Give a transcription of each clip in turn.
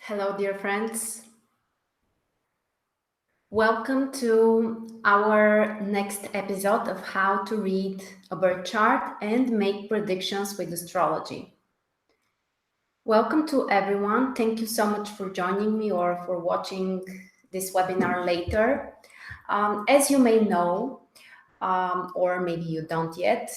Hello, dear friends. Welcome to our next episode of how to read a birth chart and make predictions with astrology. Welcome to everyone. Thank you so much for joining me or for watching this webinar later. As you may know, or maybe you don't yet,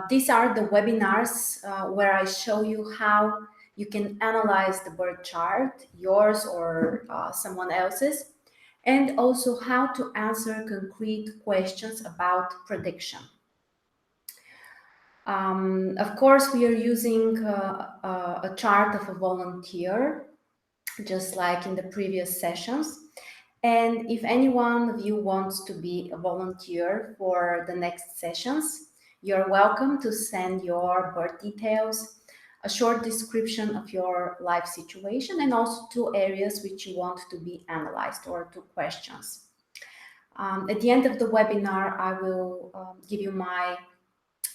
these are the webinars where I show you how you can analyze the birth chart, yours or someone else's, and also how to answer concrete questions about prediction. Of course, we are using a chart of a volunteer, just like in the previous sessions. And if any one of you wants to be a volunteer for the next sessions, you're welcome to send your birth details, a short description of your life situation, and also 2 areas which you want to be analyzed or 2 questions. At the end of the webinar, I will give you my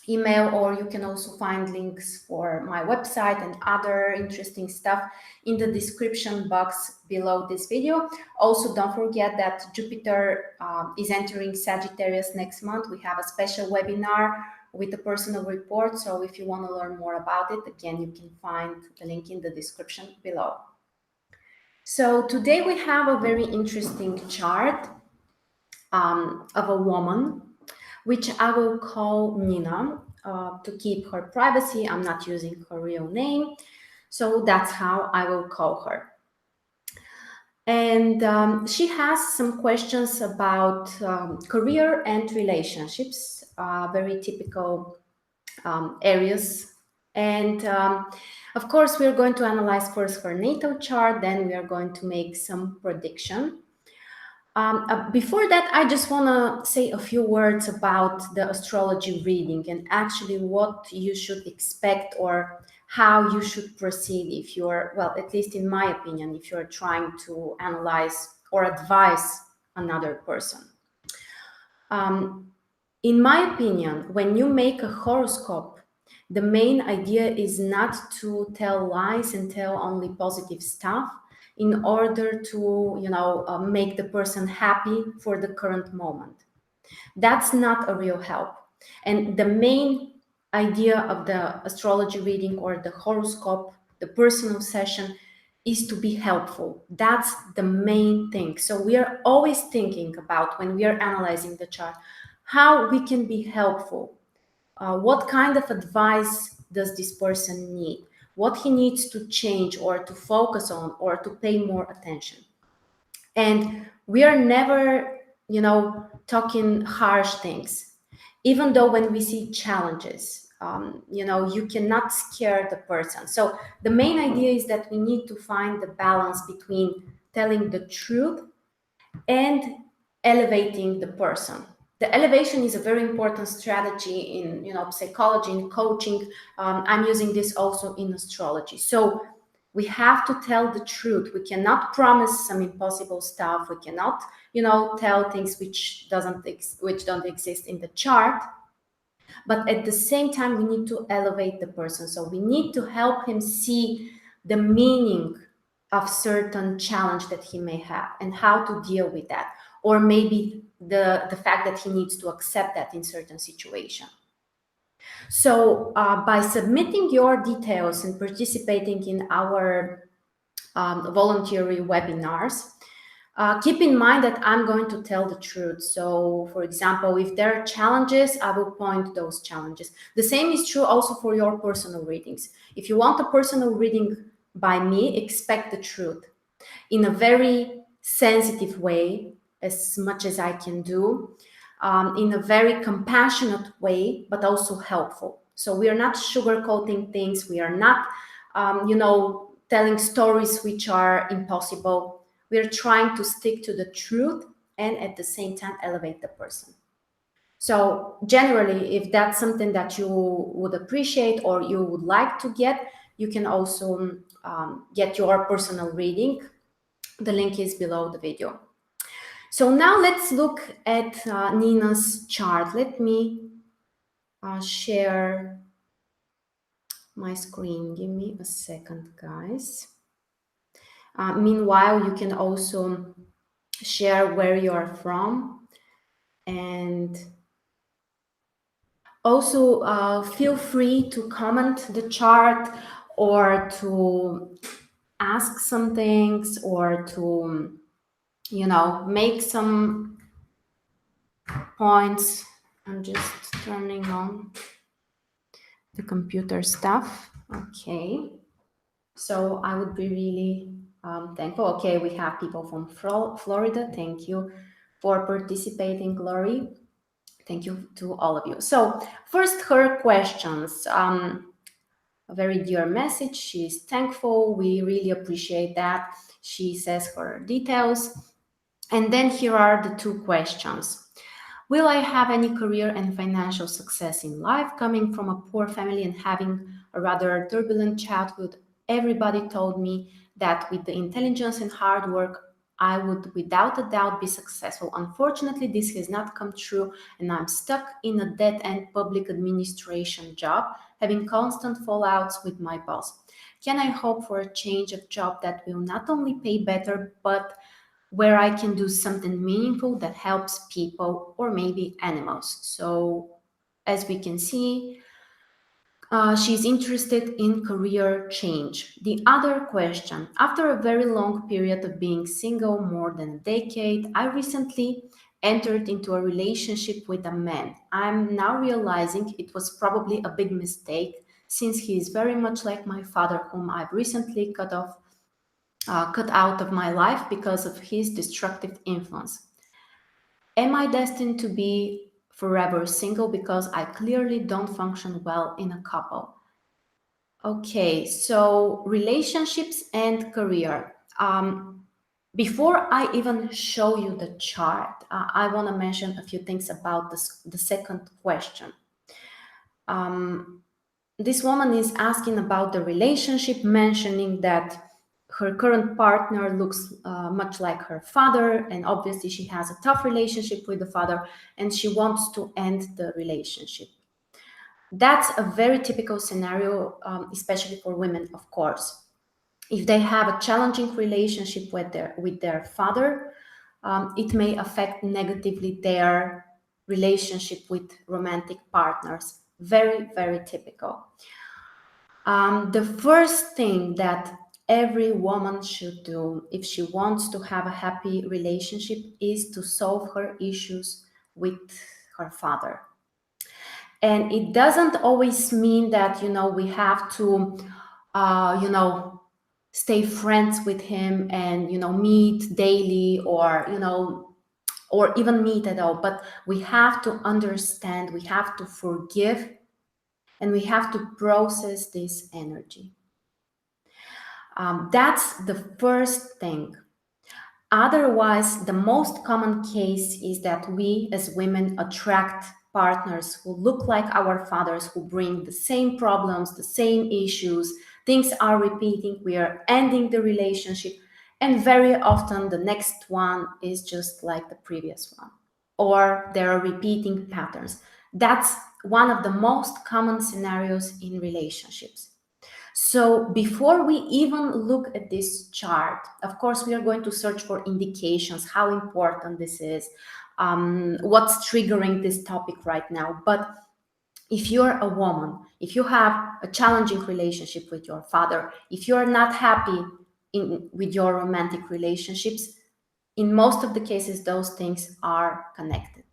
email, or you can also find links for my website and other interesting stuff in the description box below this video. Also, don't forget that Jupiter is entering Sagittarius next month. We have a special webinar with a personal report. So if you want to learn more about it, again, you can find the link in the description below. So today we have a very interesting chart of a woman, which I will call Nina to keep her privacy. I'm not using her real name, so that's how I will call her. And she has some questions about career and relationships, very typical areas. And of course, we're going to analyze first her natal chart, then we are going to make some prediction. Before that, I just want to say a few words about the astrology reading and actually what you should expect or how you should proceed if you're, well, at least in my opinion, if you're trying to analyze or advise another person. In my opinion, when you make a horoscope, the main idea is not to tell lies and tell only positive stuff in order to, make the person happy for the current moment. That's not a real help. And the main idea of the astrology reading or the horoscope, the personal session, is to be helpful. That's the main thing. So we are always thinking about, when we are analyzing the chart, how we can be helpful. What kind of advice does this person need? What he needs to change or to focus on or to pay more attention? And we are never, talking harsh things. Even though when we see challenges, you cannot scare the person. So the main idea is that we need to find the balance between telling the truth and elevating the person. The elevation is a very important strategy in psychology, in coaching. I'm using this also in astrology. So we have to tell the truth. We cannot promise some impossible stuff. We cannot tell things which don't exist in the chart. But at the same time, we need to elevate the person. So we need to help him see the meaning of certain challenge that he may have and how to deal with that, or maybe the fact that he needs to accept that in certain situation. So by submitting your details and participating in our voluntary webinars, keep in mind that I'm going to tell the truth. So, for example, if there are challenges, I will point those challenges. The same is true also for your personal readings. If you want a personal reading by me, expect the truth in a very sensitive way, as much as I can do, in a very compassionate way, but also helpful. So we are not sugarcoating things. We are not, telling stories which are impossible. We're trying to stick to the truth and at the same time elevate the person. So generally, if that's something that you would appreciate or you would like to get, you can also get your personal reading. The link is below the video. So now let's look at Nina's chart. Let me share my screen. Give me a second, guys. Meanwhile, you can also share where you are from, and also feel free to comment the chart or to ask some things or to make some points. I'm just turning on the computer stuff. Okay, so I would be really thankful. Okay, we have people from Florida. Thank you for participating, Glory. Thank you to all of you. So first, her questions. A very dear message. She's thankful. We really appreciate that. She says her details. And then here are the two questions. Will I have any career and financial success in life? Coming from a poor family and having a rather turbulent childhood, everybody told me that with the intelligence and hard work, I would without a doubt be successful. Unfortunately, this has not come true, and I'm stuck in a dead end public administration job, having constant fallouts with my boss. Can I hope for a change of job that will not only pay better, but where I can do something meaningful that helps people or maybe animals? So, as we can see, she's interested in career change. The other question: after a very long period of being single, more than a decade, I recently entered into a relationship with a man. I'm now realizing it was probably a big mistake since he is very much like my father, whom I've recently cut out of my life because of his destructive influence. Am I destined to be forever single because I clearly don't function well in a couple? Okay, so relationships and career. Before I even show you the chart, I want to mention a few things about the second question. This woman is asking about the relationship, mentioning that her current partner looks much like her father, and obviously she has a tough relationship with the father, and she wants to end the relationship. That's a very typical scenario, especially for women, of course. If they have a challenging relationship with their father, it may affect negatively their relationship with romantic partners. Very, very typical. The first thing that every woman should do if she wants to have a happy relationship is to solve her issues with her father. And it doesn't always mean that, we have to, stay friends with him and, meet daily or even meet at all. But we have to understand, we have to forgive, and we have to process this energy. That's the first thing. Otherwise, the most common case is that we as women attract partners who look like our fathers, who bring the same problems, the same issues. Things are repeating, we are ending the relationship, and very often the next one is just like the previous one, or there are repeating patterns. That's one of the most common scenarios in relationships. So before we even look at this chart, of course, we are going to search for indications, how important this is, what's triggering this topic right now. But if you're a woman, if you have a challenging relationship with your father, if you're not happy with your romantic relationships, in most of the cases, those things are connected.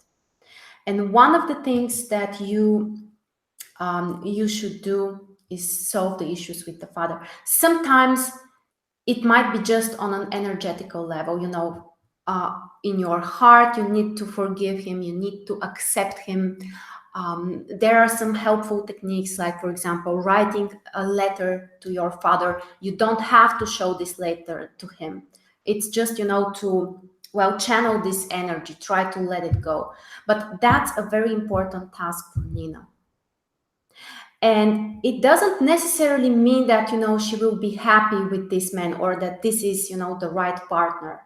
And one of the things that you should do is solve the issues with the father. Sometimes it might be just on an energetical level, in your heart, you need to forgive him, you need to accept him. There are some helpful techniques, like, for example, writing a letter to your father. You don't have to show this letter to him. It's just, to, channel this energy, try to let it go. But that's a very important task for Nina. And it doesn't necessarily mean that, she will be happy with this man or that this is, the right partner.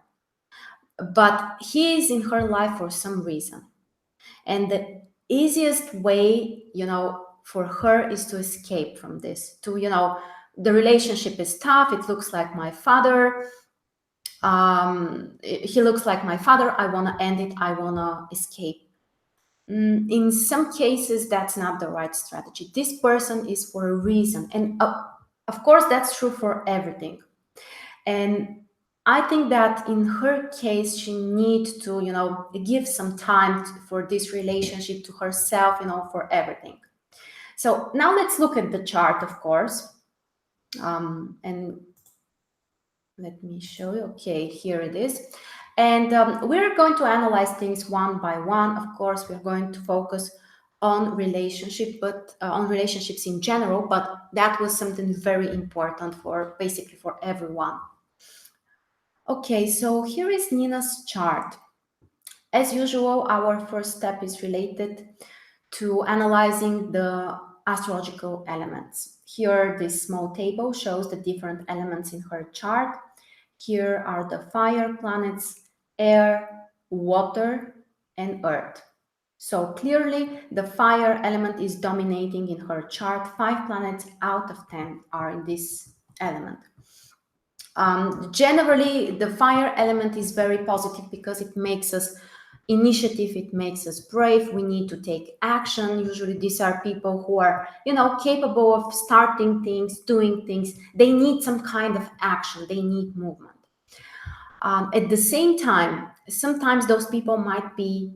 But he is in her life for some reason. And the easiest way, for her is to escape from this, the relationship is tough. It looks like my father. He looks like my father. I want to end it. I want to escape. In some cases, that's not the right strategy. This person is for a reason. And of course, that's true for everything. And I think that in her case, she needs to, give some time for this relationship to herself, for everything. So now let's look at the chart, of course. And let me show you. Okay, here it is. And we're going to analyze things one by one. Of course, we're going to focus on on relationships in general, but that was something very important for basically for everyone. Okay, so here is Nina's chart. As usual, our first step is related to analyzing the astrological elements. Here, this small table shows the different elements in her chart. Here are the fire planets, air, water, and earth. So clearly, the fire element is dominating in her chart. 5 planets out of 10 are in this element. Generally, the fire element is very positive because it makes us initiative, it makes us brave. We need to take action. Usually these are people who are capable of starting things, doing things. They need some kind of action, they need movement. At the same time, sometimes those people might be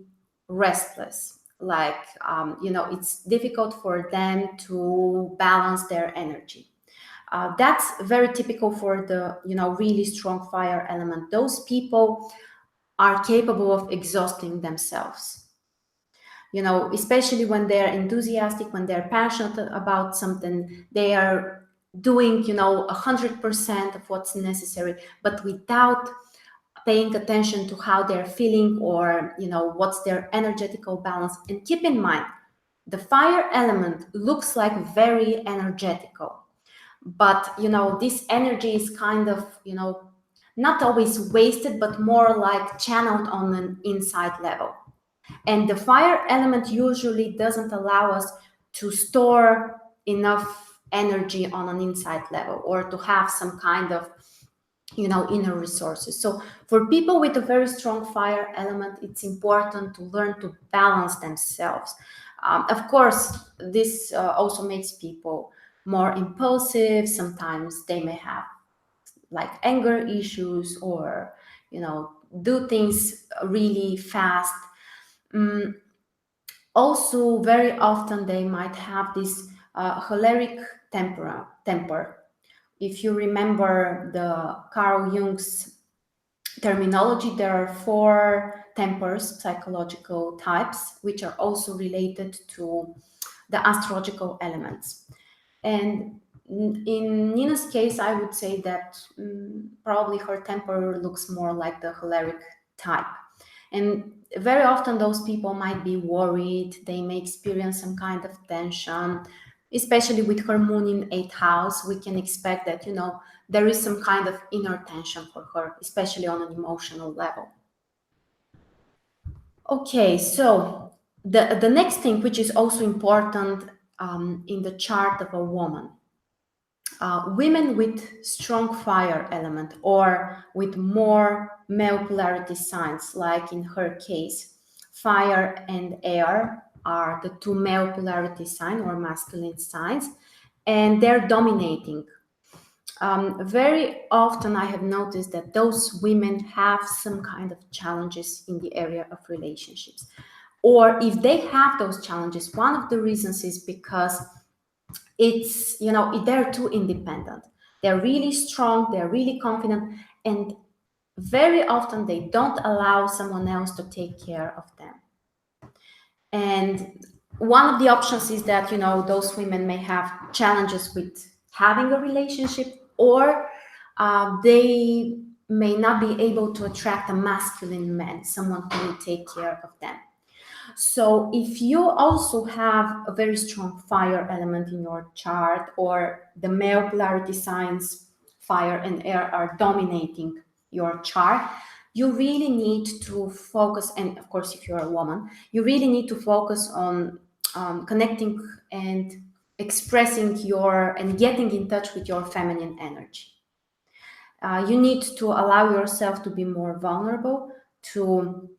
restless, like it's difficult for them to balance their energy. That's very typical for the really strong fire element. Those people are capable of exhausting themselves, especially when they're enthusiastic, when they're passionate about something. They are doing 100% of what's necessary, but without paying attention to how they're feeling or what's their energetical balance. And keep in mind, the fire element looks like very energetical, but this energy is kind of not always wasted, but more like channeled on an inside level. And the fire element usually doesn't allow us to store enough energy on an inside level or to have some kind of inner resources. So for people with a very strong fire element, it's important to learn to balance themselves. Of course, this also makes people more impulsive. Sometimes they may have like anger issues or do things really fast. Also, very often they might have this choleric temper. If you remember the Carl Jung's terminology, there are 4 tempers, psychological types, which are also related to the astrological elements. And in Nina's case, I would say that probably her temper looks more like the choleric type. And very often those people might be worried, they may experience some kind of tension, especially with her moon in 8th house. We can expect that, there is some kind of inner tension for her, especially on an emotional level. Okay, so the next thing, which is also important in the chart of a woman, women with strong fire element or with more male polarity signs, like in her case, fire and air are the 2 male polarity signs or masculine signs, and they're dominating. Very often I have noticed that those women have some kind of challenges in the area of relationships. Or if they have those challenges, one of the reasons is because it's they're too independent. They're really strong, they're really confident, and very often they don't allow someone else to take care of them. And one of the options is that those women may have challenges with having a relationship, or they may not be able to attract a masculine man, someone who will take care of them. So if you also have a very strong fire element in your chart, or the male polarity signs, fire and air, are dominating your chart, you really need to focus. And of course, if you're a woman, you really need to focus on connecting and expressing and getting in touch with your feminine energy. You need to allow yourself to be more vulnerable, to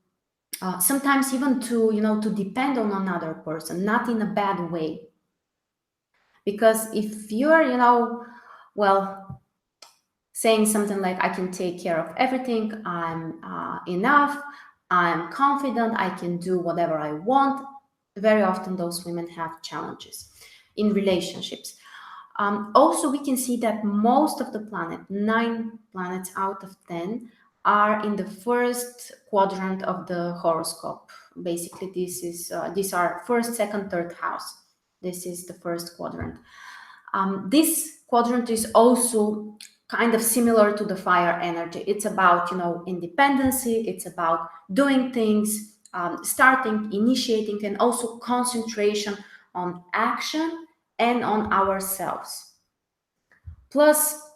sometimes even to, to depend on another person, not in a bad way. Because if you're, well, saying something like, I can take care of everything, I'm enough, I'm confident, I can do whatever I want, very often those women have challenges in relationships. Also, we can see that most of the planet, 9 planets out of 10, are in the first quadrant of the horoscope. Basically, these are first, second, third house. This is the first quadrant. This quadrant is also kind of similar to the fire energy. It's about, independency. It's about doing things, starting, initiating, and also concentration on action and on ourselves. Plus,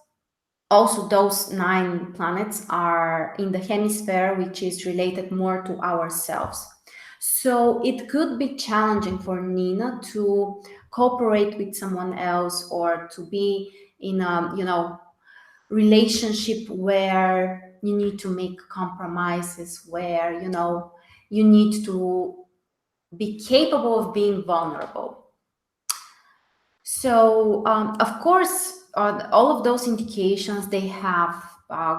also those 9 planets are in the hemisphere which is related more to ourselves. So it could be challenging for Nina to cooperate with someone else, or to be in a, relationship where you need to make compromises, where, you need to be capable of being vulnerable. So, of course, all of those indications, they have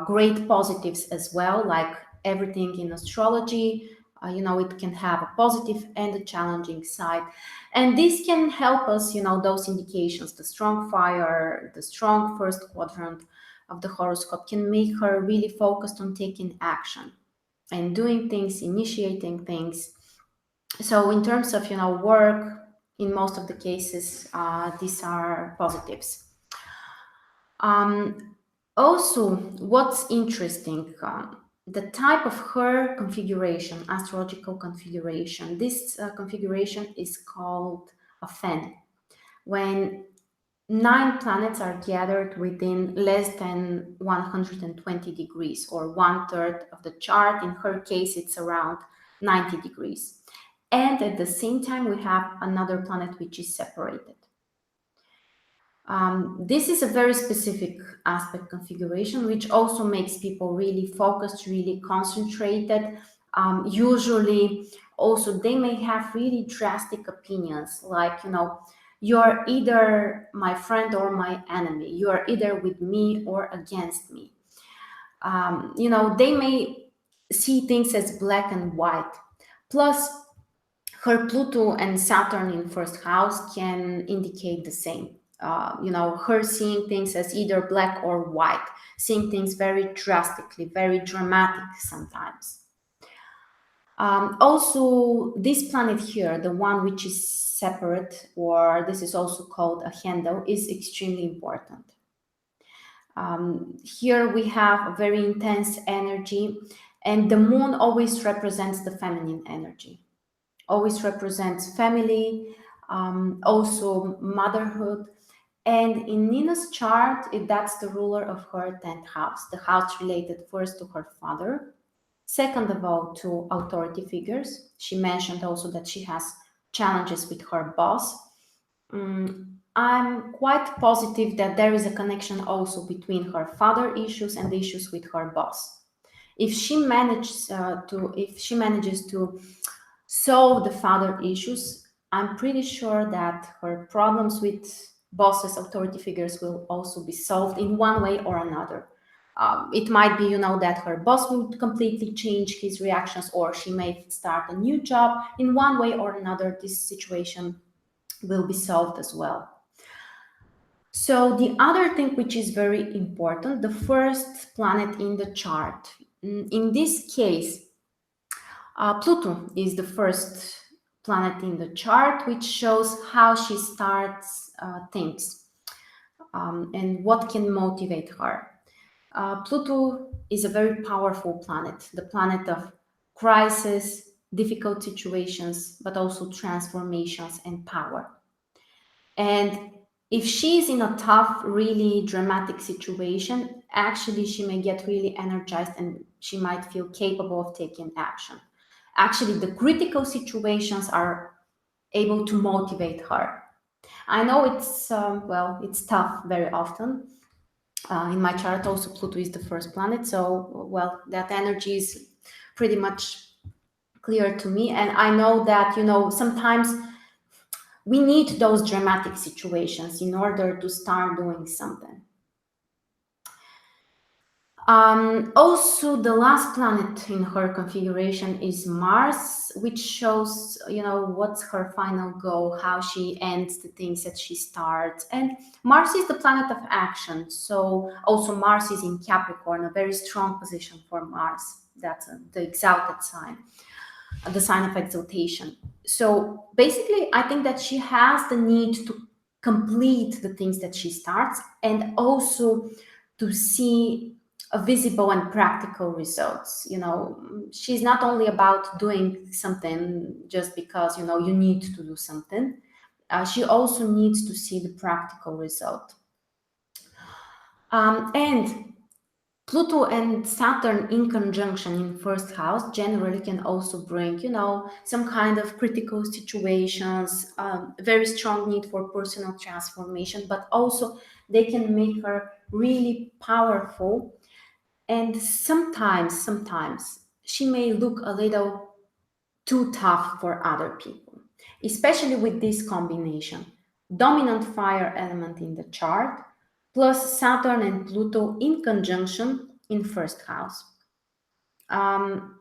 great positives as well, like everything in astrology. It can have a positive and a challenging side. And this can help us, those indications, the strong fire, the strong first quadrant of the horoscope can make her really focused on taking action and doing things, initiating things. So in terms of, work, in most of the cases, these are positives. Also, what's interesting, the type of her configuration, astrological configuration, this configuration is called a fan. When 9 planets are gathered within less than 120 degrees, or 1/3 of the chart. In her case, it's around 90 degrees. And at the same time, we have another planet which is separated. This is a very specific aspect configuration, which also makes people really focused, really concentrated. Usually, also, they may have really drastic opinions, like, you're either my friend or my enemy. You are either with me or against me. They may see things as black and white. Plus, her Pluto and Saturn in first house can indicate the same. Her seeing things as either black or white, seeing things very drastically, very dramatic sometimes. Also, this planet here, the one which is separate, or this is also called a handle, is extremely important. Here we have a very intense energy, and the moon always represents the feminine energy, always represents family, also motherhood. And in Nina's chart, that's the ruler of her 10th house, the house related first to her father, second of all to authority figures. She mentioned also that she has challenges with her boss. I'm quite positive that there is a connection also between her father issues and the issues with her boss. If she manages to solve the father issues, I'm pretty sure that her problems with bosses, authority figures will also be solved in one way or another. It might be, that her boss will completely change his reactions, or she may start a new job. In one way or another, this situation will be solved as well. So the other thing which is very important, the first planet in the chart. In this case, Pluto is the first planet in the chart, which shows how she starts things, and what can motivate her. Pluto is a very powerful planet, the planet of crisis, difficult situations, but also transformations and power. And if she's in a tough, really dramatic situation, actually she may get really energized and she might feel capable of taking action. Actually, the critical situations are able to motivate her. I know it's tough very often, In my chart, also Pluto is the first planet, so well, that energy is pretty much clear to me. And I know that, sometimes we need those dramatic situations in order to start doing something. Also, the last planet in her configuration is Mars, which shows, what's her final goal, how she ends the things that she starts. And Mars is the planet of action. So also Mars is in Capricorn, a very strong position for Mars. That's the exalted sign, the sign of exaltation. So basically, I think that she has the need to complete the things that she starts, and also to see a visible and practical results. She's not only about doing something just because, you need to do something. She also needs to see the practical result. And Pluto and Saturn in conjunction in first house generally can also bring, some kind of critical situations, very strong need for personal transformation, but also they can make her really powerful. And sometimes she may look a little too tough for other people, especially with this combination. Dominant fire element in the chart, plus Saturn and Pluto in conjunction in first house. Um,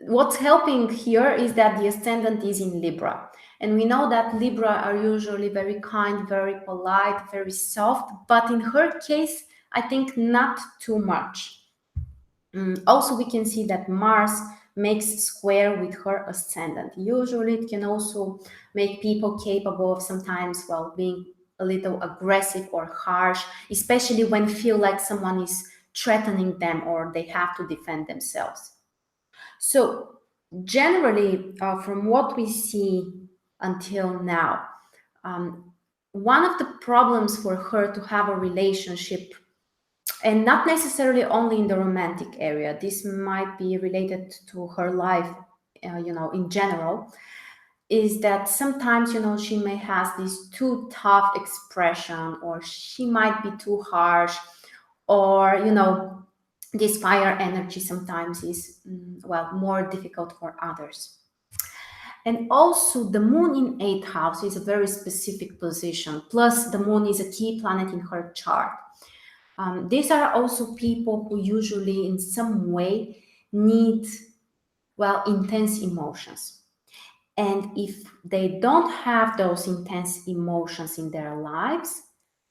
what's helping here is that the ascendant is in Libra. And we know that Libra are usually very kind, very polite, very soft, but in her case, I think not too much. Also, we can see that Mars makes square with her ascendant. Usually, it can also make people capable of sometimes, well, being a little aggressive or harsh, especially when feel like someone is threatening them or they have to defend themselves. So, generally, from what we see until now, one of the problems for her to have a relationship, and not necessarily only in the romantic area, this might be related to her life, in general, is that sometimes, she may have this too tough expression, or she might be too harsh, or, this fire energy sometimes is, well, more difficult for others. And also, the moon in 8th house is a very specific position. Plus, the moon is a key planet in her chart. These are also people who usually, in some way, need, well, intense emotions. And if they don't have those intense emotions in their lives,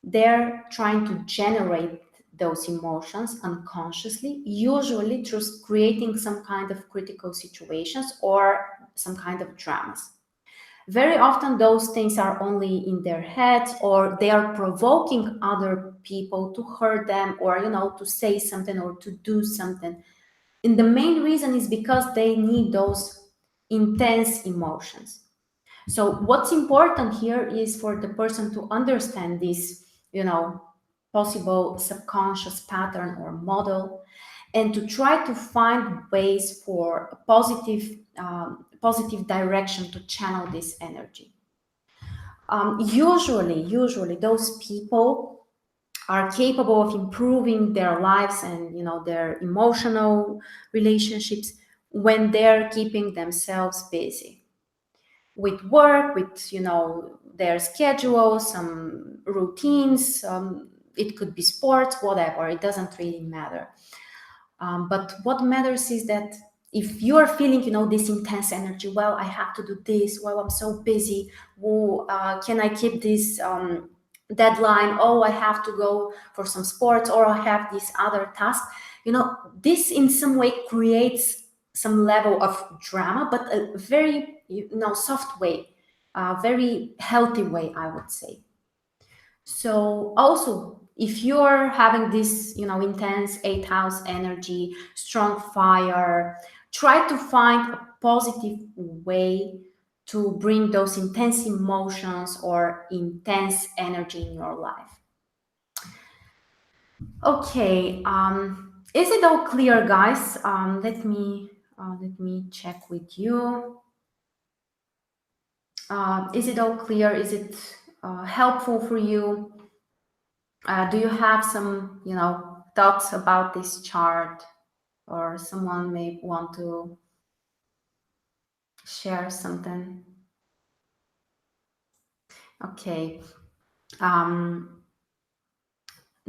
they're trying to generate those emotions unconsciously, usually through creating some kind of critical situations or some kind of dramas. Very often those things are only in their heads, or they are provoking other people to hurt them, or, to say something or to do something. And the main reason is because they need those intense emotions. So what's important here is for the person to understand this, possible subconscious pattern or model, and to try to find ways for a positive direction to channel this energy. Usually those people are capable of improving their lives and, their emotional relationships when they're keeping themselves busy with work, with, their schedule, some routines. It could be sports, whatever. It doesn't really matter. But what matters is that if you are feeling, this intense energy, well, I have to do this. Well, I'm so busy. Well, can I keep this deadline? Oh, I have to go for some sports, or I have this other task. This in some way creates some level of drama, but a very, soft way, a very healthy way, I would say. So also, if you're having this, intense 8th house energy, strong fire, try to find a positive way to bring those intense emotions or intense energy in your life. Okay, is it all clear, guys? Let me check with you. Is it all clear? Is it helpful for you? Do you have some, thoughts about this chart, or someone may want to share something? Okay. Um,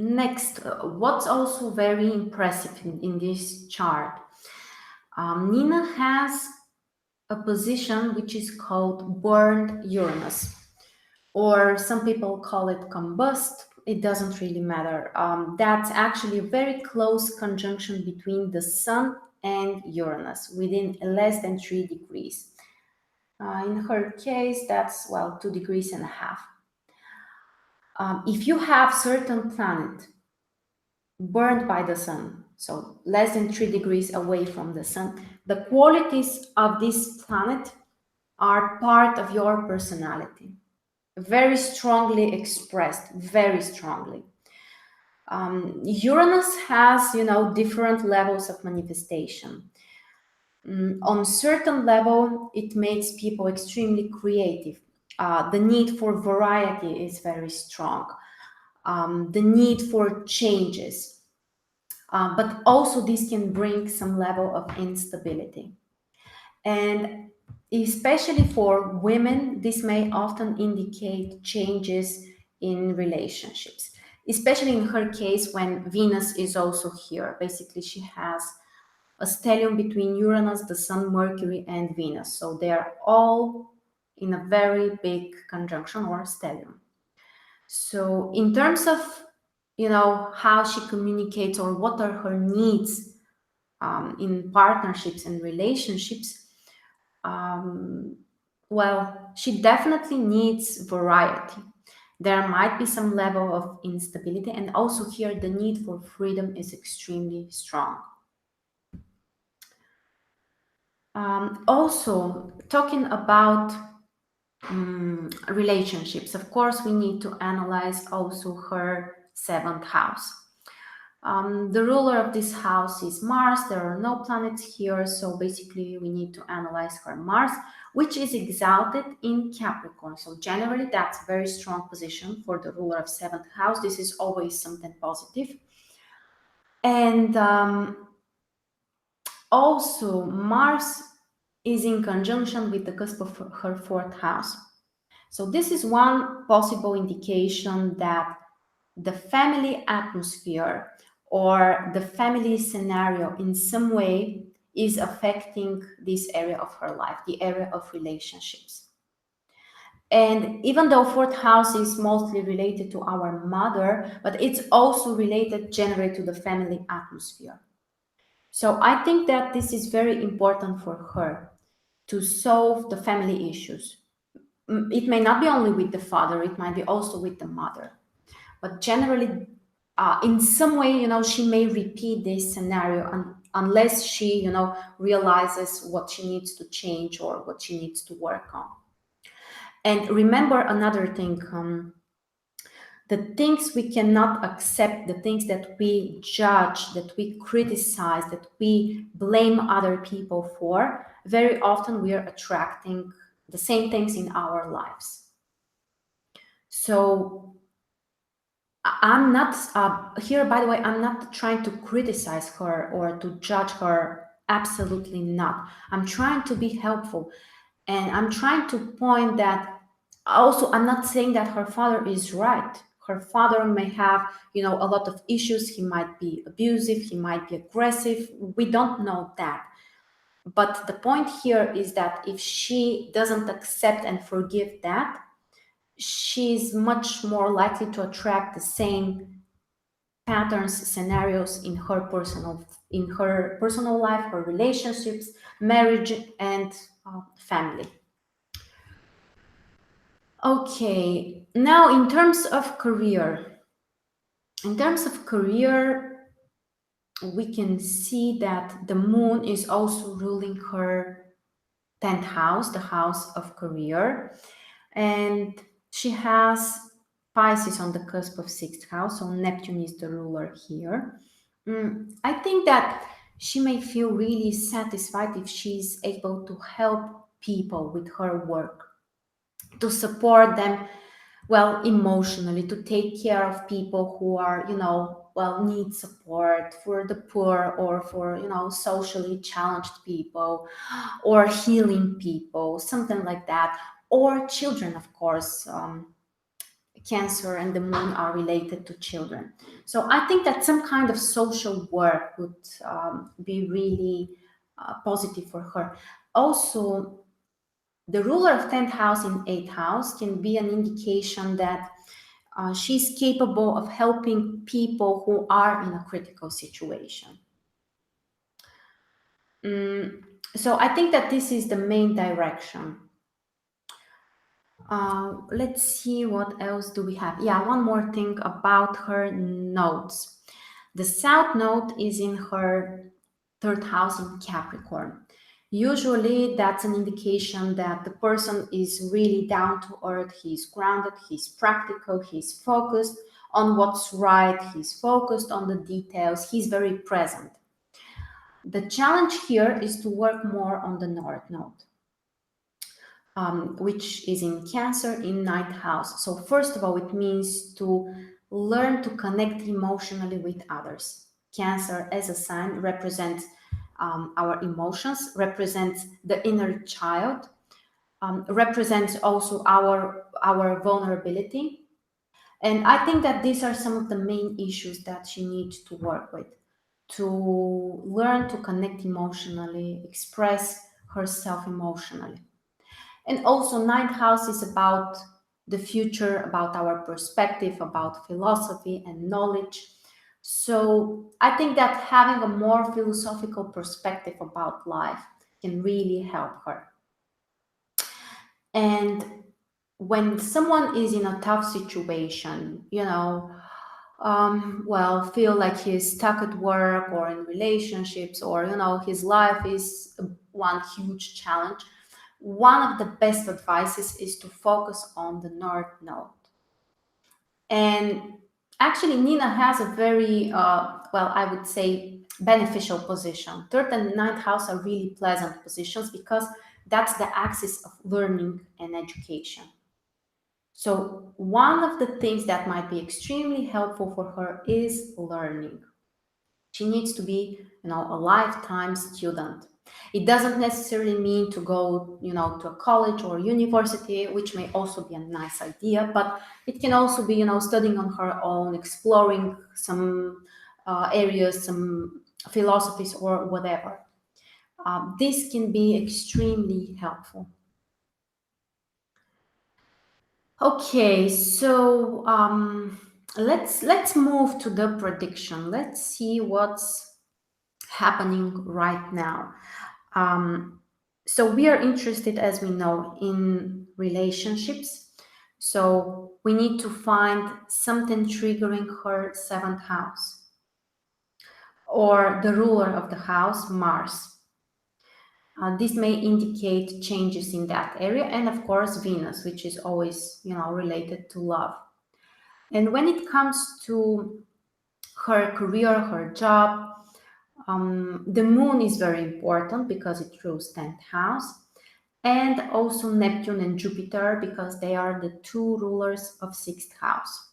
Next, what's also very impressive in this chart, Nina has a position which is called burned Uranus, or some people call it combust. It doesn't really matter. That's actually a very close conjunction between the Sun and Uranus within less than 3 degrees. In her case, that's, well, 2 degrees and a half. If you have certain planet burned by the sun, so less than 3 degrees away from the sun, the qualities of this planet are part of your personality, very strongly expressed, very strongly. Uranus has, different levels of manifestation. On certain level, it makes people extremely creative. The need for variety is very strong. The need for changes. But also this can bring some level of instability. And especially for women, this may often indicate changes in relationships, especially in her case when Venus is also here. Basically, she has a stellium between Uranus, the Sun, Mercury, and Venus. So they are all in a very big conjunction or stellium. So in terms of, how she communicates or what are her needs in partnerships and relationships, well, she definitely needs variety. There might be some level of instability, and also here the need for freedom is extremely strong. Also, talking about relationships, of course, we need to analyze also her seventh house. The ruler of this house is Mars. There are no planets here, so basically we need to analyze her Mars, which is exalted in Capricorn. So generally, that's a very strong position for the ruler of seventh house. This is always something positive. And also, Mars is in conjunction with the cusp of her fourth house. So this is one possible indication that the family atmosphere or the family scenario in some way is affecting this area of her life, the area of relationships. And even though fourth house is mostly related to our mother, but it's also related generally to the family atmosphere. So I think that this is very important for her to solve the family issues. It may not be only with the father, it might be also with the mother. But generally, in some way, she may repeat this scenario unless she, realizes what she needs to change or what she needs to work on. And remember another thing, the things we cannot accept, the things that we judge, that we criticize, that we blame other people for, very often we are attracting the same things in our lives. So I'm not here, by the way, I'm not trying to criticize her or to judge her. Absolutely not. I'm trying to be helpful. And I'm trying to point that also, I'm not saying that her father is right. Her father may have, a lot of issues. He might be abusive. He might be aggressive. We don't know that. But the point here is that if she doesn't accept and forgive that, she's much more likely to attract the same patterns, scenarios in her personal life, her relationships, marriage, and family. Okay, now in terms of career, we can see that the moon is also ruling her 10th house, the house of career, and she has Pisces on the cusp of 6th house, so Neptune is the ruler here. I think that she may feel really satisfied if she's able to help people with her work, to support them well, emotionally, to take care of people who are, well, need support, for the poor, or for, socially challenged people, or healing people, something like that, or children, of course. Cancer and the moon are related to children. So I think that some kind of social work would be really positive for her. Also, the ruler of 10th house in 8th house can be an indication that she's capable of helping people who are in a critical situation. Mm, so I think that this is the main direction. Let's see what else do we have. Yeah, one more thing about her nodes. The south node is in her third house in Capricorn. Usually, that's an indication that the person is really down to earth, he's grounded, he's practical, he's focused on what's right, he's focused on the details, he's very present. The challenge here is to work more on the north node. Which is in Cancer in ninth house. So first of all, it means to learn to connect emotionally with others. Cancer as a sign represents our emotions, represents the inner child, represents also our vulnerability. And I think that these are some of the main issues that she needs to work with, to learn to connect emotionally, express herself emotionally. And also, ninth house is about the future, about our perspective, about philosophy and knowledge. So I think that having a more philosophical perspective about life can really help her. And when someone is in a tough situation, well, feel like he's stuck at work or in relationships, or his life is one huge challenge, one of the best advices is to focus on the north node. And actually, Nina has a very, well, I would say, beneficial position. Third and ninth house are really pleasant positions because that's the axis of learning and education. So, one of the things that might be extremely helpful for her is learning. She needs to be, a lifetime student. It doesn't necessarily mean to go, to a college or university, which may also be a nice idea, but it can also be, studying on her own, exploring some areas, some philosophies, or whatever. This can be extremely helpful. Okay, so let's move to the prediction. Let's see what's happening right now. So we are interested, as we know, in relationships. So we need to find something triggering her seventh house, or the ruler of the house, Mars. This may indicate changes in that area, and of course Venus, which is always related to love. And when it comes to her career, her job, the moon is very important because it rules 10th house, and also Neptune and Jupiter because they are the two rulers of 6th house.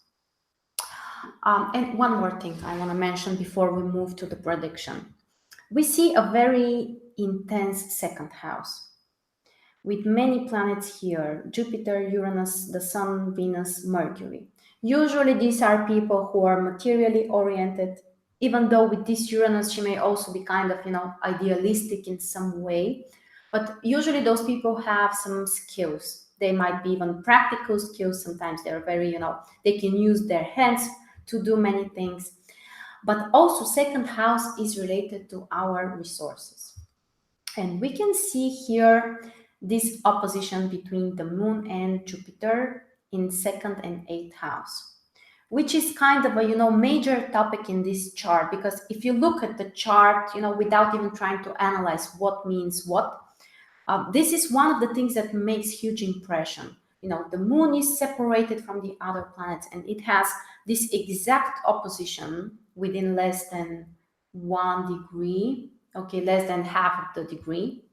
And one more thing I want to mention before we move to the prediction. We see a very intense second house with many planets here: Jupiter, Uranus, the Sun, Venus, Mercury. Usually, these are people who are materially oriented, even though with this Uranus, she may also be kind of, idealistic in some way. But usually, those people have some skills. They might be even practical skills. Sometimes they're very, they can use their hands to do many things. But also, second house is related to our resources. And we can see here this opposition between the moon and Jupiter in second and eighth house, which is kind of a major topic in this chart, because if you look at the chart without even trying to analyze what means what, this is one of the things that makes huge impression. The moon is separated from the other planets, and it has this exact opposition within less than 1 degree, okay, less than half of the degree.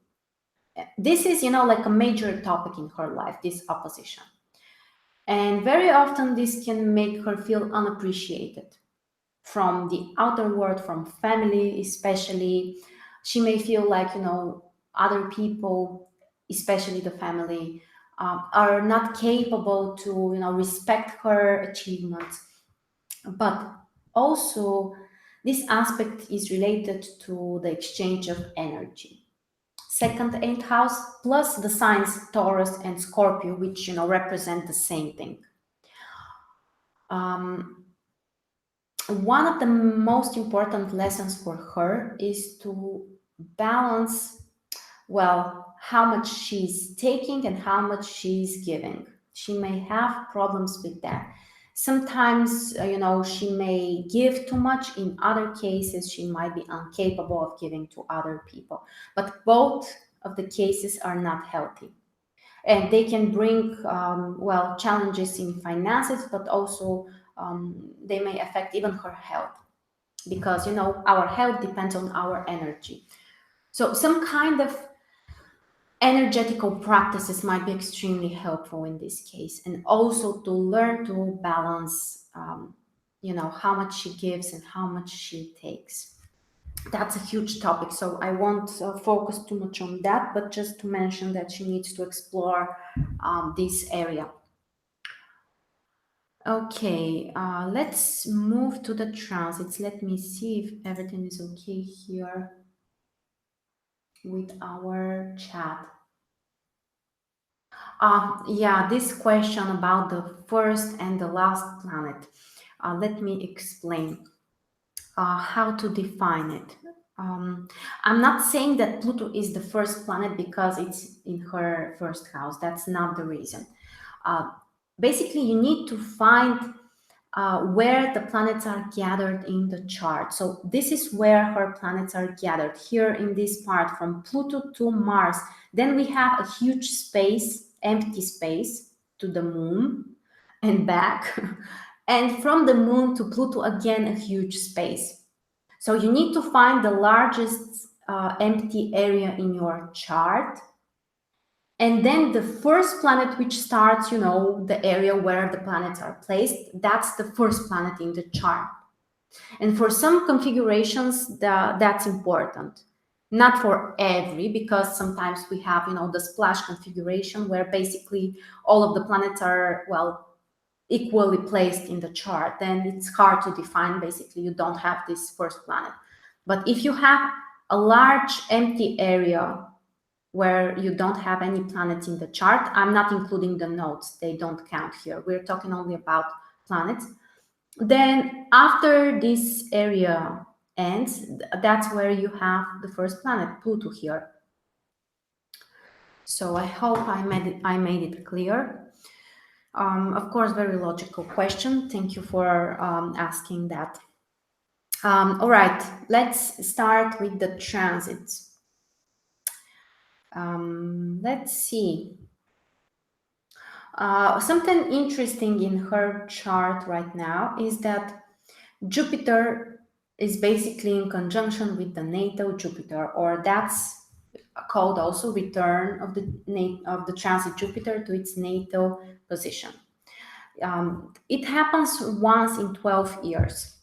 This is like a major topic in her life, this opposition. And very often this can make her feel unappreciated from the outer world, from family especially. She may feel like, other people, especially the family, are not capable to, respect her achievements. But also, this aspect is related to the exchange of energy. Second, eighth house plus the signs Taurus and Scorpio, which represent the same thing. Um, One of the most important lessons for her is to balance, well, how much she's taking and how much she's giving. She may have problems with that. Sometimes, she may give too much. In other cases, she might be incapable of giving to other people. But both of the cases are not healthy. And they can bring, well, challenges in finances, but also they may affect even her health, because our health depends on our energy. So some kind of energetical practices might be extremely helpful in this case, and also to learn to balance, how much she gives and how much she takes. That's a huge topic, so I won't focus too much on that, but just to mention that she needs to explore this area. Okay, let's move to the transits. Let me see if everything is okay here with our chat. Yeah, this question about the first and the last planet. Let me explain how to define it. I'm not saying that Pluto is the first planet because it's in her first house. That's not the reason. Uh, Basically, you need to find where the planets are gathered in the chart. So this is where her planets are gathered, here in this part from Pluto to Mars. Then we have a huge space, empty space, to the moon and back. And from the moon to Pluto, again, a huge space. So you need to find the largest empty area in your chart. And then the first planet, which starts, the area where the planets are placed, that's the first planet in the chart. And for some configurations, that's important. Not for every, because sometimes we have, the splash configuration where basically all of the planets are, well, equally placed in the chart. Then it's hard to define. Basically, you don't have this first planet. But if you have a large empty area where you don't have any planets in the chart, I'm not including the nodes, they don't count here. We're talking only about planets. Then after this area ends, that's where you have the first planet, Pluto, here. So I hope I made it clear. Of course, very logical question. Thank you for asking that. All right, let's start with the transits. Let's see. Something interesting in her chart right now is that Jupiter is basically in conjunction with the natal Jupiter, or that's called also return of the transit Jupiter to its natal position. It happens once in 12 years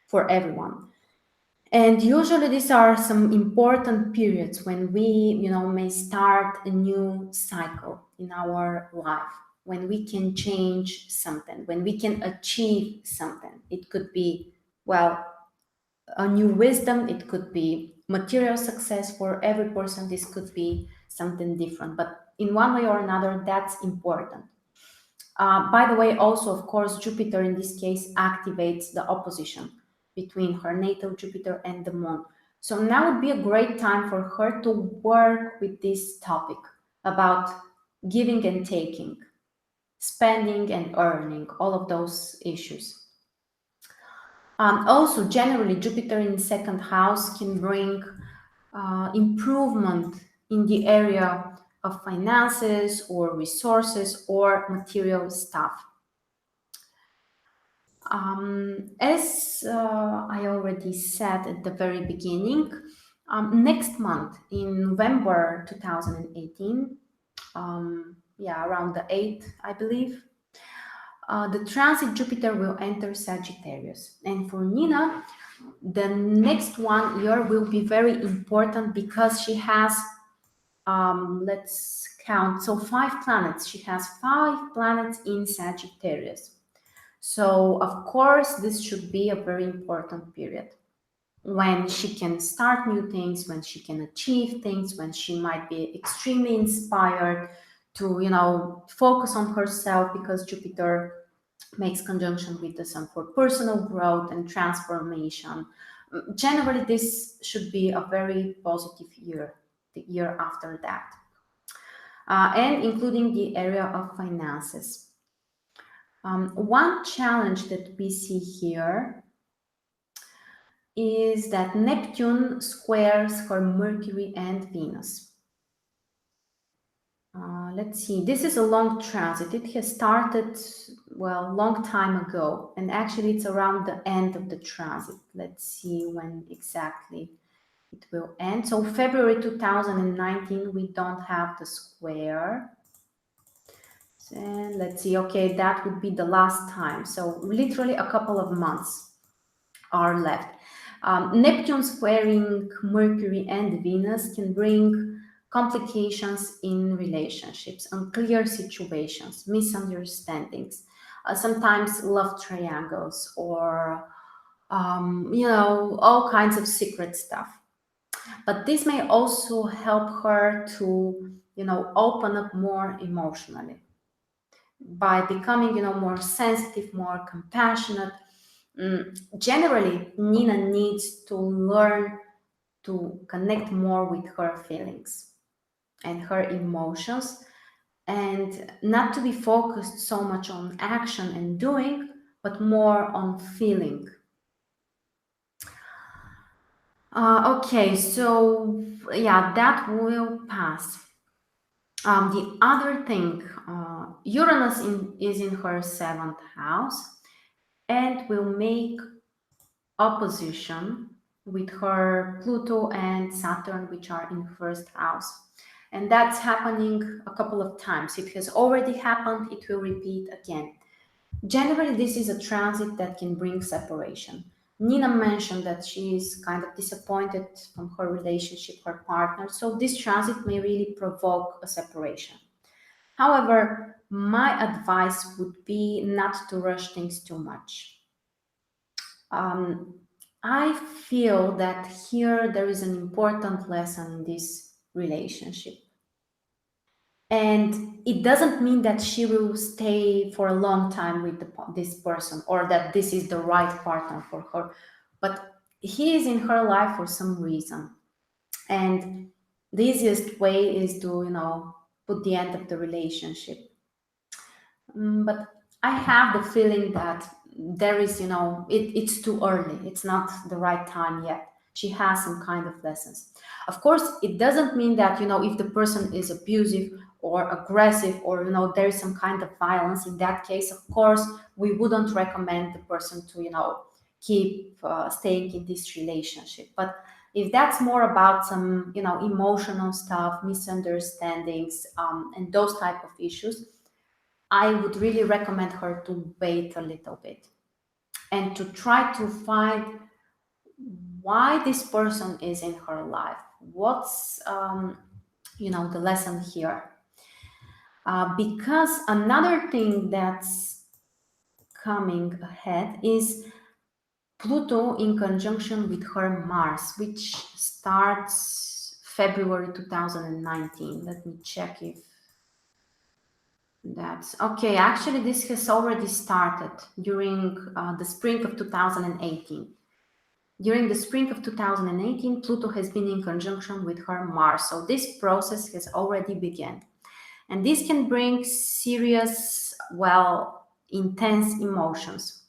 for everyone. And usually these are some important periods when we, may start a new cycle in our life, when we can change something, when we can achieve something. It could be, well, a new wisdom, it could be material success. For every person, this could be something different. But in one way or another, that's important. By the way, also, of course, Jupiter in this case activates the opposition between her natal Jupiter and the moon. So now would be a great time for her to work with this topic about giving and taking, spending and earning, all of those issues. Also, generally, Jupiter in the second house can bring improvement in the area of finances or resources or material stuff. As I already said at the very beginning, next month in November 2018, yeah, around the 8th, I believe, The transit Jupiter will enter Sagittarius. And for Nina, the next 1 year will be very important because she has, let's count, so 5 planets. She has 5 planets in Sagittarius. So, of course, this should be a very important period when she can start new things, when she can achieve things, when she might be extremely inspired to, focus on herself because Jupiter makes conjunction with the Sun for personal growth and transformation. Generally, this should be a very positive year, the year after that, and including the area of finances. One challenge that we see here is that Neptune squares her Mercury and Venus. Let's see, this is a long transit. It has started, well, long time ago, and actually it's around the end of the transit. Let's see when exactly it will end. So February 2019, we don't have the square. And let's see, okay, that would be the last time. So literally a couple of months are left. Neptune squaring Mercury and Venus can bring complications in relationships, unclear situations, misunderstandings, sometimes love triangles, or all kinds of secret stuff. But this may also help her to, open up more emotionally by becoming, more sensitive, more compassionate. Generally, Nina needs to learn to connect more with her feelings and her emotions, and not to be focused so much on action and doing, but more on feeling. Okay, so yeah, that will pass. The other thing, Uranus is in her 7th house and will make opposition with her Pluto and Saturn, which are in 1st house. And that's happening a couple of times. It has already happened, it will repeat again. Generally, this is a transit that can bring separation. Nina mentioned that she is kind of disappointed from her relationship, her partner, so this transit may really provoke a separation. However, my advice would be not to rush things too much. I feel that here there is an important lesson in this relationship. And it doesn't mean that she will stay for a long time with this person, or that this is the right partner for her. But he is in her life for some reason. And the easiest way is to, put the end of the relationship. But I have the feeling that there is, it's too early. It's not the right time yet. She has some kind of lessons. Of course, it doesn't mean that, if the person is abusive or aggressive, or, there is some kind of violence. In that case, of course, we wouldn't recommend the person to, keep staying in this relationship. But if that's more about some, emotional stuff, misunderstandings, and those type of issues, I would really recommend her to wait a little bit and to try to find why this person is in her life. What's the lesson here? Because another thing that's coming ahead is Pluto in conjunction with her Mars, which starts February 2019. Let me check if that's okay. Actually, this has already started during the spring of 2018. During the spring of 2018, Pluto has been in conjunction with her Mars. So this process has already begun. And this can bring serious, well, intense emotions.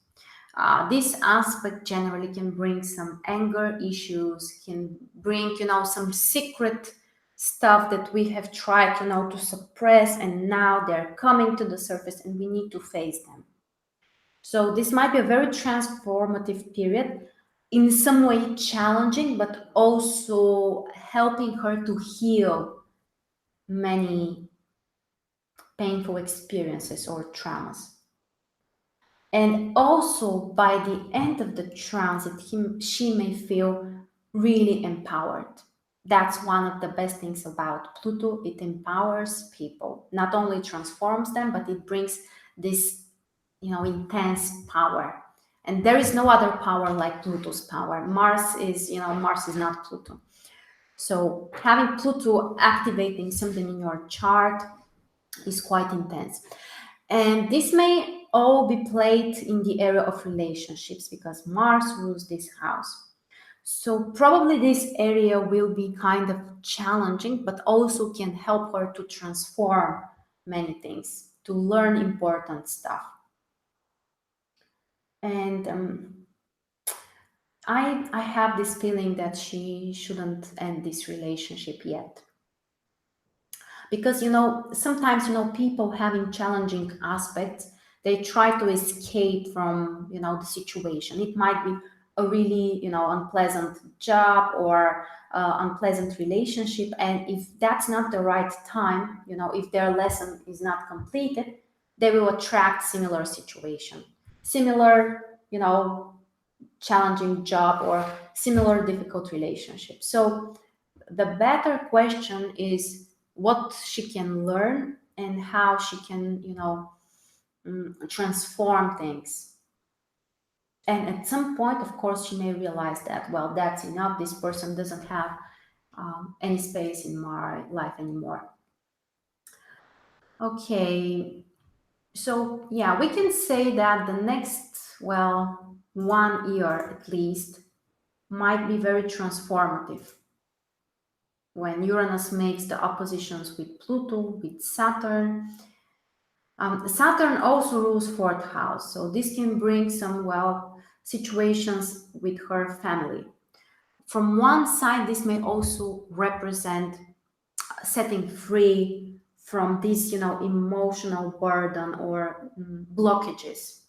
This aspect generally can bring some anger issues, can bring, some secret stuff that we have tried, to suppress, and now they're coming to the surface and we need to face them. So this might be a very transformative period, in some way challenging, but also helping her to heal many painful experiences or traumas. And also by the end of the transit, she may feel really empowered. That's one of the best things about Pluto. It empowers people, not only transforms them, but it brings this, intense power. And there is no other power like Pluto's power. Mars is not Pluto. So having Pluto activating something in your chart is quite intense. And this may all be played in the area of relationships because Mars rules this house. So probably this area will be kind of challenging, but also can help her to transform many things, to learn important stuff. And I have this feeling that she shouldn't end this relationship yet. Because sometimes people having challenging aspects, they try to escape from the situation. It might be a really unpleasant job or unpleasant relationship, and if that's not the right time, if their lesson is not completed, they will attract similar situation, similar challenging job or similar difficult relationship. So the better question is what she can learn and how she can transform things. And at some point, of course, she may realize that, well, that's enough, this person doesn't have any space in my life anymore. Okay, so yeah, we can say that the next, well, 1 year at least might be very transformative when Uranus makes the oppositions with Pluto, with Saturn. Saturn also rules fourth house, so this can bring some, well, situations with her family. From one side, this may also represent setting free from this, emotional burden or blockages.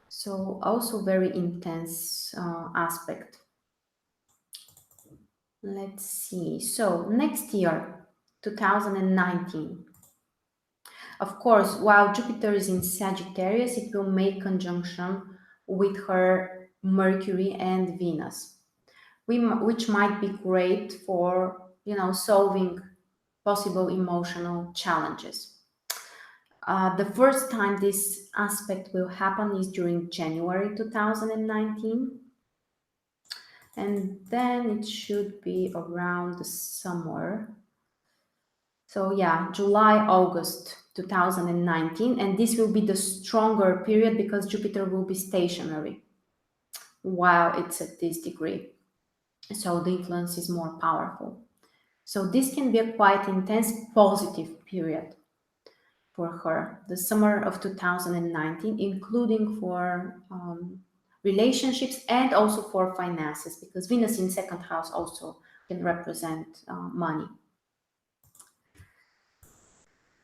So also very intense aspect. Let's see. So next year, 2019. Of course, while Jupiter is in Sagittarius, it will make conjunction with her Mercury and Venus, which might be great for solving possible emotional challenges. The first time this aspect will happen is during January 2019, and then it should be around the summer. So yeah, July, August 2019, and this will be the stronger period because Jupiter will be stationary while it's at this degree. So the influence is more powerful. So this can be a quite intense positive period for her, the summer of 2019, including for relationships and also for finances, because Venus in second house also can represent money.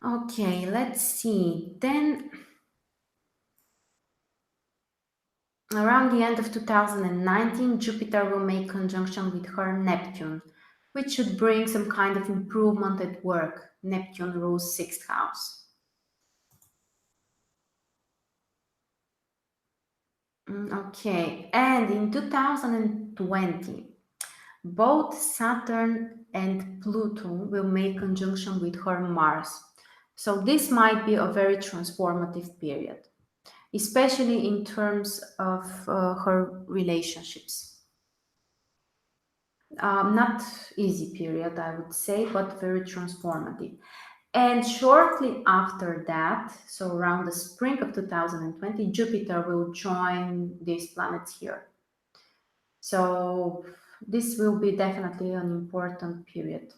Okay, let's see. Then around the end of 2019, Jupiter will make conjunction with her Neptune, which should bring some kind of improvement at work. Neptune rules sixth house. Okay, and in 2020, both Saturn and Pluto will make conjunction with her Mars. So this might be a very transformative period, especially in terms of her relationships. Not easy period, I would say, but very transformative. And shortly after that, so around the spring of 2020, Jupiter will join these planets here. So this will be definitely an important period.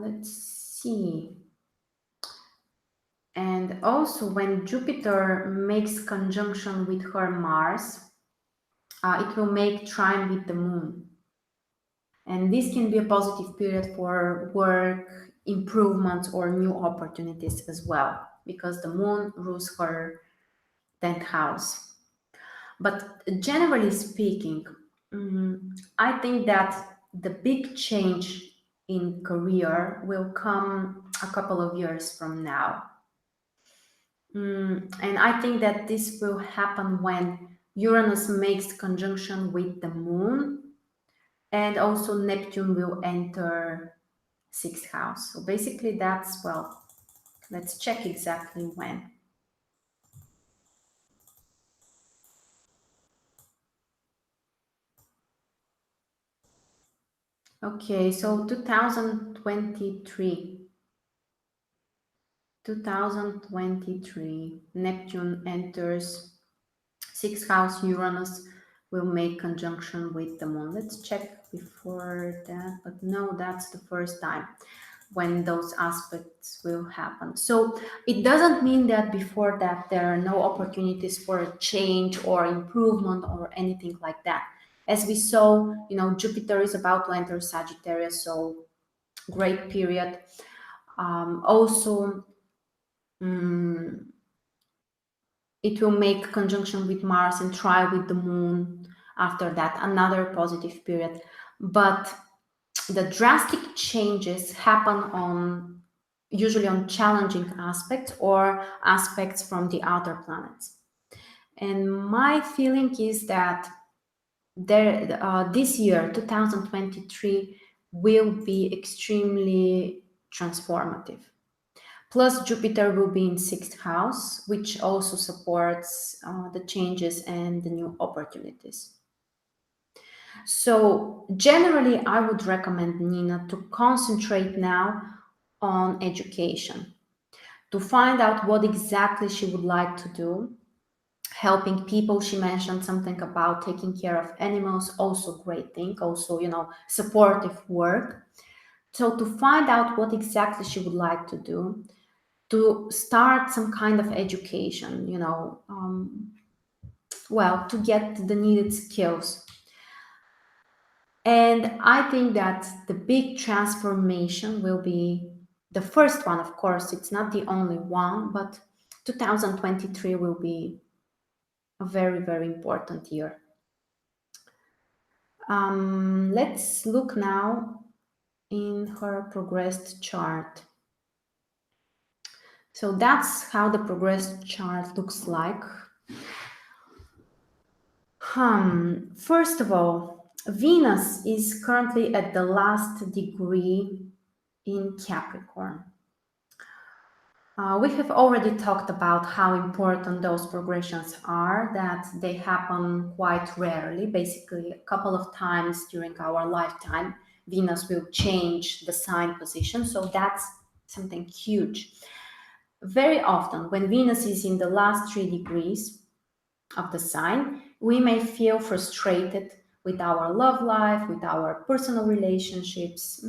Let's see. And also when Jupiter makes conjunction with her Mars, it will make trine with the moon. And this can be a positive period for work, improvements, or new opportunities as well, because the moon rules her 10th house. But generally speaking, I think that the big change in career will come a couple of years from now. And I think that this will happen when Uranus makes conjunction with the moon, and also Neptune will enter sixth house. So basically, that's, well, let's check exactly when. Okay, so 2023. 2023, Neptune enters sixth house. Uranus will make conjunction with the moon. Let's check before that, but no, that's the first time when those aspects will happen. So it doesn't mean that before that there are no opportunities for a change or improvement or anything like that. As we saw, Jupiter is about to enter Sagittarius, so great period. Also, it will make conjunction with Mars and try with the moon. After that, another positive period. But the drastic changes happen on usually on challenging aspects or aspects from the outer planets. And my feeling is that this year, 2023, will be extremely transformative. Plus, Jupiter will be in sixth house, which also supports the changes and the new opportunities. So, generally, I would recommend Nina to concentrate now on education, to find out what exactly she would like to do. Helping people, she mentioned something about taking care of animals, also great thing, also, supportive work. So, to find out what exactly she would like to do, to start some kind of education, well, to get the needed skills. And I think that the big transformation will be the first one. Of course, it's not the only one, but 2023 will be a very, very important year. Let's look now in her progressed chart. So that's how the progressed chart looks like. First of all, Venus is currently at the last degree in Capricorn. We have already talked about how important those progressions are, that they happen quite rarely, basically a couple of times during our lifetime. Venus will change the sign position, so that's something huge. Very often, when Venus is in the last 3 degrees of the sign, we may feel frustrated with our love life, with our personal relationships.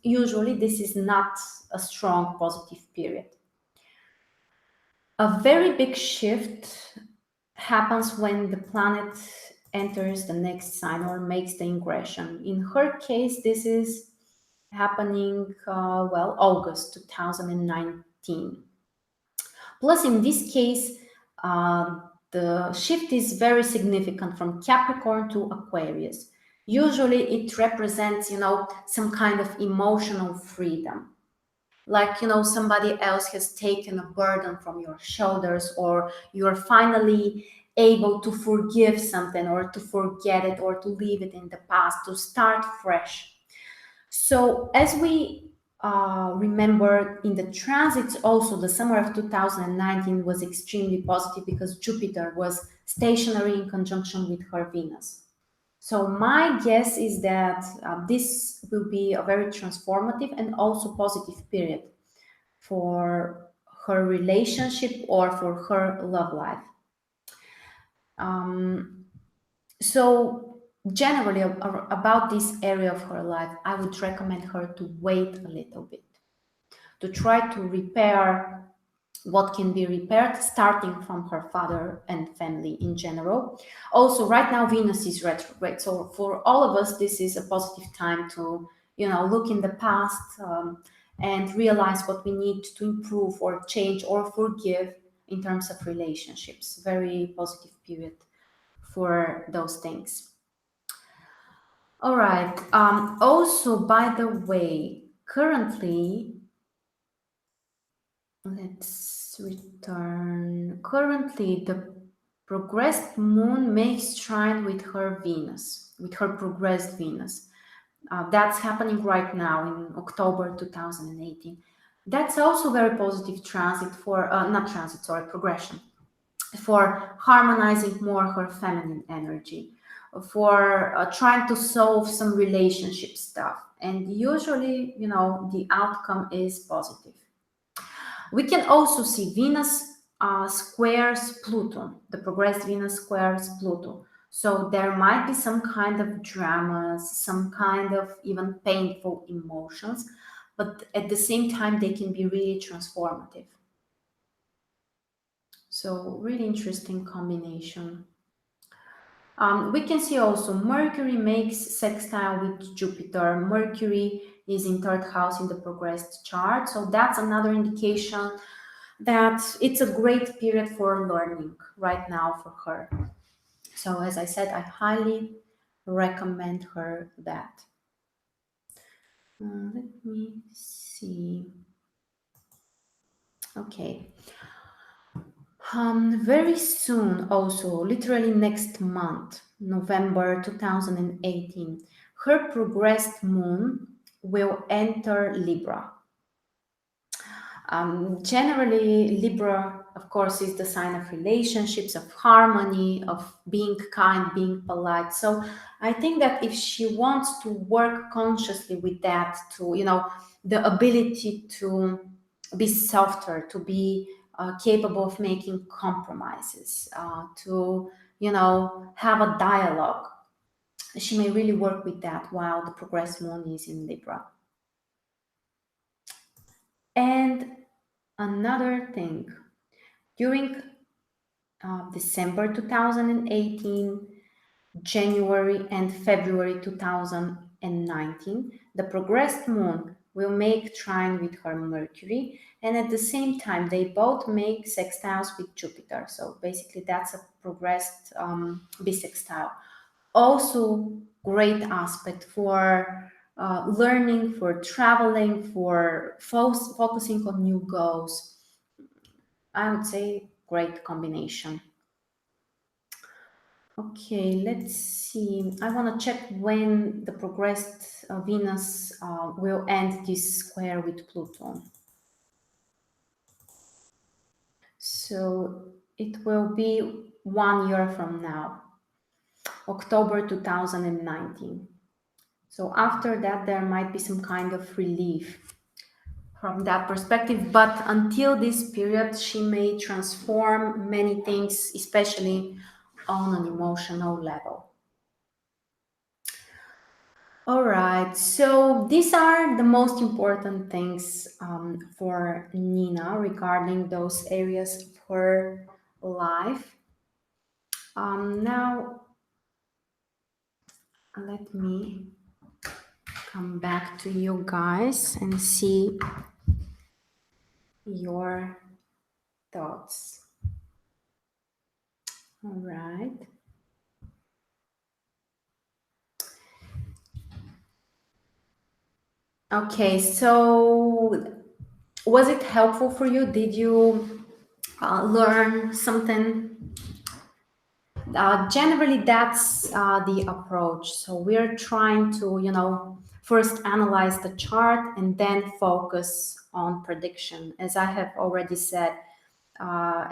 Usually, this is not a strong positive period. A very big shift happens when the planet enters the next sign or makes the ingression. In her case, this is happening, August 2019. Plus, in this case, the shift is very significant from Capricorn to Aquarius. Usually, it represents, some kind of emotional freedom. Like, somebody else has taken a burden from your shoulders, or you're finally able to forgive something, or to forget it, or to leave it in the past, to start fresh. So, as we remember in the transits, also the summer of 2019 was extremely positive because Jupiter was stationary in conjunction with her Venus. So, my guess is that this will be a very transformative and also positive period for her relationship or for her love life. So generally about this area of her life, I would recommend her to wait a little bit, to try to repair what can be repaired, starting from her father and family in general. Also, right now Venus is retrograde, so for all of us this is a positive time to look in the past, and realize what we need to improve or change or forgive in terms of relationships. Very positive period for those things. All right. Also, by the way, currently Let's return. Currently, the progressed moon makes trine with her Venus, with her progressed Venus. That's happening right now in October 2018. That's also very positive transit for, not transit, sorry, progression, for harmonizing more her feminine energy, for trying to solve some relationship stuff. And usually, the outcome is positive. We can also see Venus squares Pluto, the progressed Venus squares Pluto. So there might be some kind of dramas, some kind of even painful emotions, but at the same time, they can be really transformative. So, really interesting combination. We can see also Mercury makes sextile with Jupiter. Mercury is in third house in the progressed chart. So that's another indication that it's a great period for learning right now for her. So as I said, I highly recommend her that. Let me see. Okay. Very soon, also, literally next month, November 2018, her progressed moon will enter Libra. Generally, Libra, of course, is the sign of relationships, of harmony, of being kind, being polite. So I think that if she wants to work consciously with that, to, the ability to be softer, to be capable of making compromises, to, have a dialogue, she may really work with that while the progressed moon is in Libra. And another thing, during December 2018, January and February 2019, the progressed moon will make trine with her Mercury, and at the same time, they both make sextiles with Jupiter. So basically, that's a progressed bisextile. Also, great aspect for learning, for traveling, for focusing on new goals. I would say great combination. Okay, let's see. I want to check when the progressed Venus will end this square with Pluto. So it will be 1 year from now, October 2019. So after that, there might be some kind of relief from that perspective. But until this period, she may transform many things, especially on an emotional level. All right, so these are the most important things for Nina regarding those areas of her life. Now, let me come back to you guys and see your thoughts. All right. Okay, so was it helpful for you? Did you learn something? Generally, that's the approach. So we're trying to, first analyze the chart and then focus on prediction. As I have already said,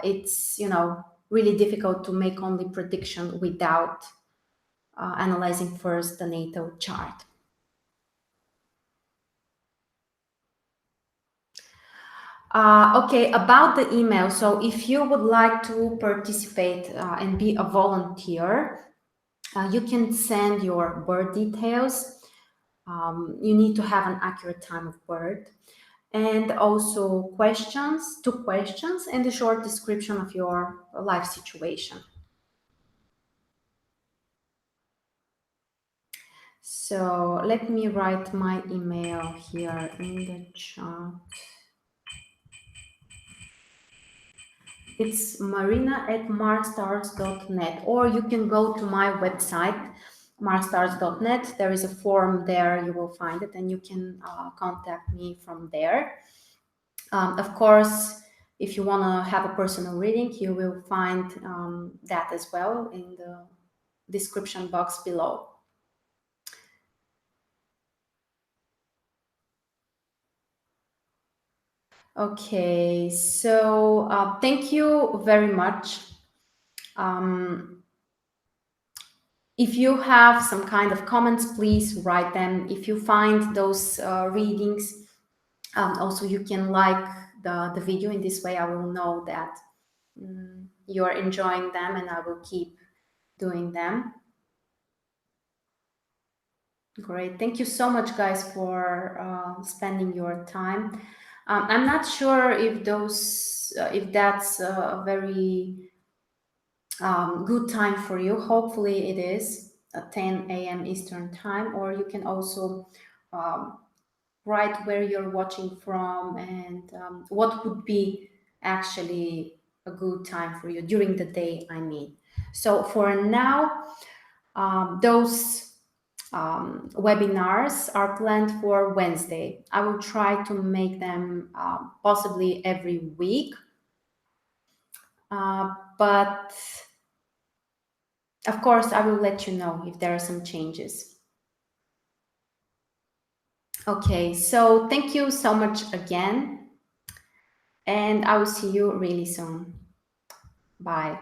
it's, really difficult to make only prediction without analyzing first the natal chart. Okay, about the email. So if you would like to participate and be a volunteer, you can send your birth details. You need to have an accurate time of birth, and also questions, 2 questions, and a short description of your life situation. So let me write my email here in the chat. It's marina@marstars.net, or you can go to my website, marstars.net. There is a form there, you will find it, and you can contact me from there. Of course, if you want to have a personal reading, you will find that as well in the description box below. Okay, so thank you very much. If you have some kind of comments, please write them. If you find those readings, also you can like the video. In this way I will know that you are enjoying them, and I will keep doing them. Great. Thank you so much, guys, for spending your time. I'm not sure if if that's a very good time for you. Hopefully it is at 10 a.m. Eastern time, or you can also um, write where you're watching from, and what would be actually a good time for you during the day, I mean. So for now, those webinars are planned for Wednesday. I will try to make them possibly every week, but of course I will let you know if there are some changes. Okay, so thank you so much again, and I will see you really soon. Bye.